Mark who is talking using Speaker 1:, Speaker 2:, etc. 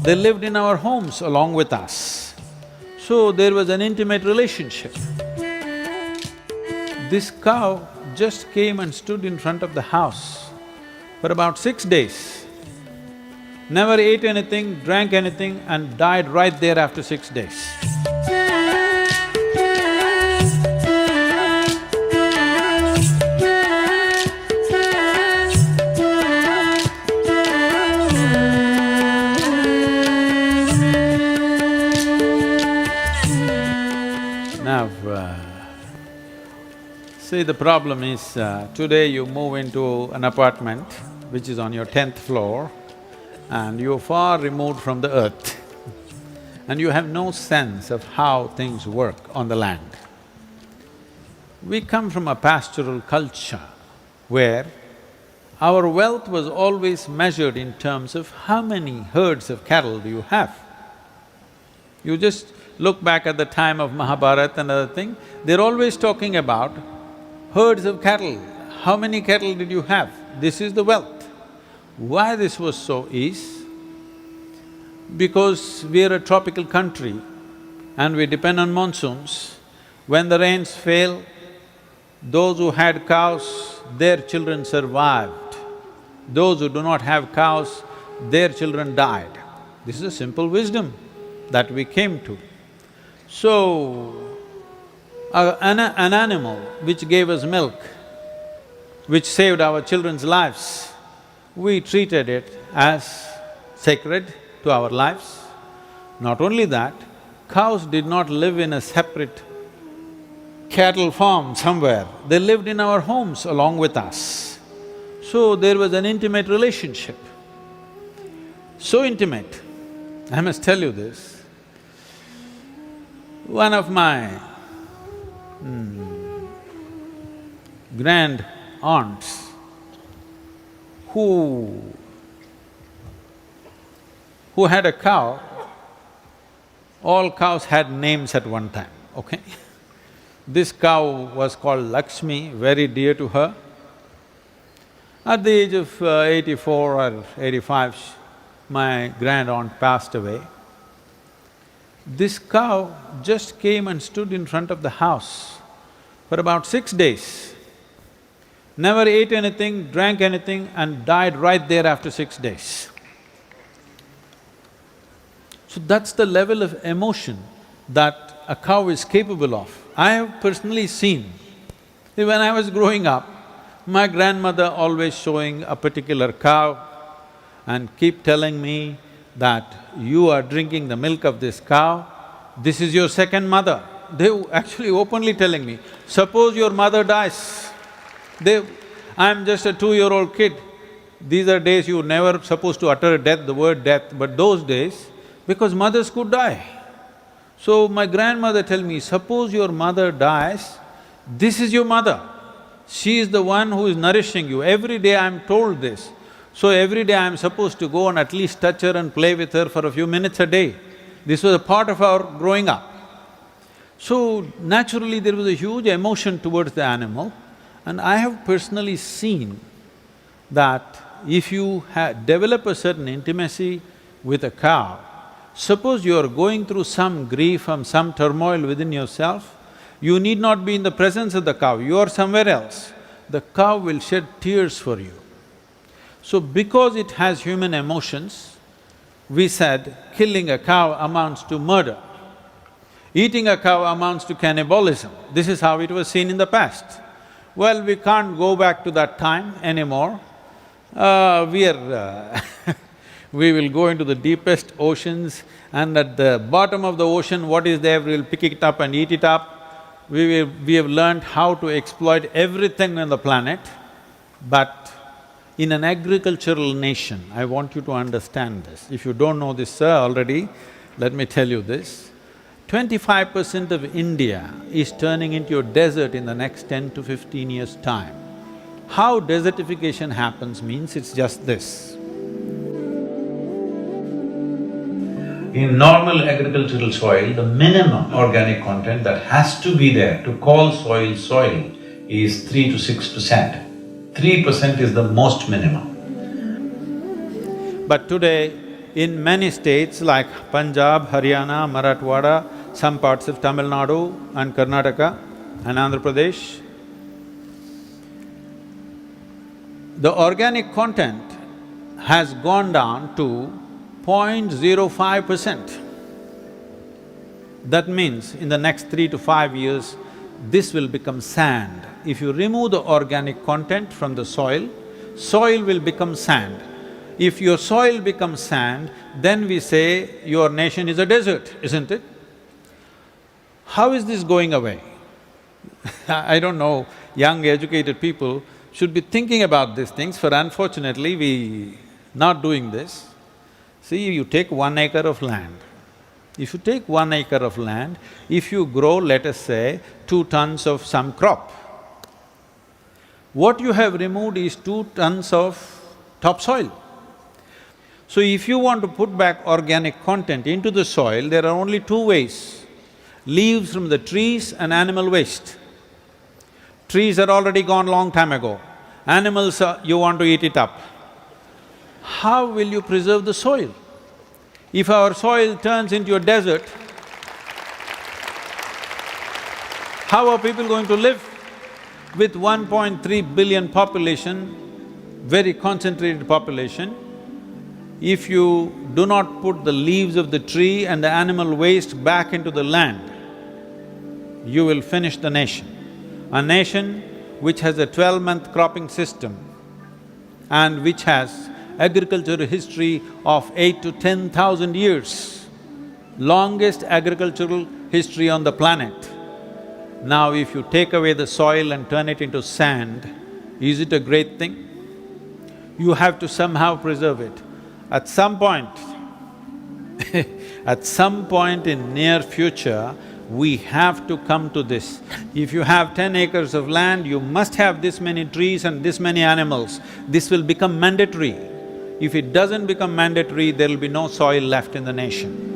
Speaker 1: They lived in our homes along with us. So there was an intimate relationship. This cow just came and stood in front of the house for about 6 days. Never ate anything, drank anything and died right there after 6 days. Now, see, the problem is, today you move into an apartment which is on your 10th floor and you're far removed from the earth and you have no sense of how things work on the land. We come from a pastoral culture where our wealth was always measured in terms of how many herds of cattle do you have. You just look back at the time of Mahabharata and other thing, they're always talking about herds of cattle. How many cattle did you have? This is the wealth. Why this was so is because we are a tropical country and we depend on monsoons. When the rains fail, those who had cows, their children survived. Those who do not have cows, their children died. This is a simple wisdom that we came to. So, an animal which gave us milk, which saved our children's lives, we treated it as sacred to our lives. Not only that, cows did not live in a separate cattle farm somewhere, they lived in our homes along with us. So there was an intimate relationship. So intimate, I must tell you this. One of my grand aunts who had a cow, all cows had names at one time, okay? This cow was called Lakshmi, very dear to her. At the age of 84 or 85, my grand aunt passed away. This cow just came and stood in front of the house for about 6 days. Never ate anything, drank anything and died right there after 6 days. So that's the level of emotion that a cow is capable of. I have personally seen, when I was growing up, my grandmother always showing a particular cow and keep telling me that you are drinking the milk of this cow, this is your second mother. They were actually openly telling me, suppose your mother dies. I'm just a 2-year-old kid. These are days you were never supposed to utter death, the word death, but those days, because mothers could die. So my grandmother tell me, suppose your mother dies, this is your mother. She is the one who is nourishing you. Every day I'm told this. So every day I'm supposed to go and at least touch her and play with her for a few minutes a day. This was a part of our growing up. So naturally there was a huge emotion towards the animal and I have personally seen that if you develop a certain intimacy with a cow, suppose you are going through some grief and some turmoil within yourself, you need not be in the presence of the cow, you are somewhere else. The cow will shed tears for you. So because it has human emotions, we said killing a cow amounts to murder. Eating a cow amounts to cannibalism. This is how it was seen in the past. Well, we can't go back to that time anymore. We will go into the deepest oceans and at the bottom of the ocean, what is there, we'll pick it up and eat it up. We have learned how to exploit everything on the planet, but in an agricultural nation, I want you to understand this. If you don't know this, sir, already, let me tell you this. 25% of India is turning into a desert in the next 10 to 15 years' time. How desertification happens means it's just this. In normal agricultural soil, the minimum organic content that has to be there to call soil soil is 3 to 6%. 3% is the most minimum. But today, in many states like Punjab, Haryana, Marathwada, some parts of Tamil Nadu and Karnataka and Andhra Pradesh, the organic content has gone down to 0.05%. That means in the next 3 to 5 years, this will become sand. If you remove the organic content from the soil, soil will become sand. If your soil becomes sand, then we say your nation is a desert, isn't it? How is this going away? I don't know, young educated people should be thinking about these things, for unfortunately we not doing this. See, you take 1 acre of land. If you take 1 acre of land, if you grow, let us say, 2 tons of some crop, what you have removed is 2 tons of topsoil. So if you want to put back organic content into the soil, there are only 2 ways: leaves from the trees and animal waste. Trees are already gone long time ago, animals you want to eat it up. How will you preserve the soil? If our soil turns into a desert, how are people going to live? With 1.3 billion population, very concentrated population, if you do not put the leaves of the tree and the animal waste back into the land, you will finish the nation. A nation which has a 12-month cropping system and which has agricultural history of 8 to 10,000 years, longest agricultural history on the planet. Now if you take away the soil and turn it into sand, is it a great thing? You have to somehow preserve it. At some point at some point in near future, we have to come to this. If you have 10 acres of land, you must have this many trees and this many animals. This will become mandatory. If it doesn't become mandatory, there will be no soil left in the nation.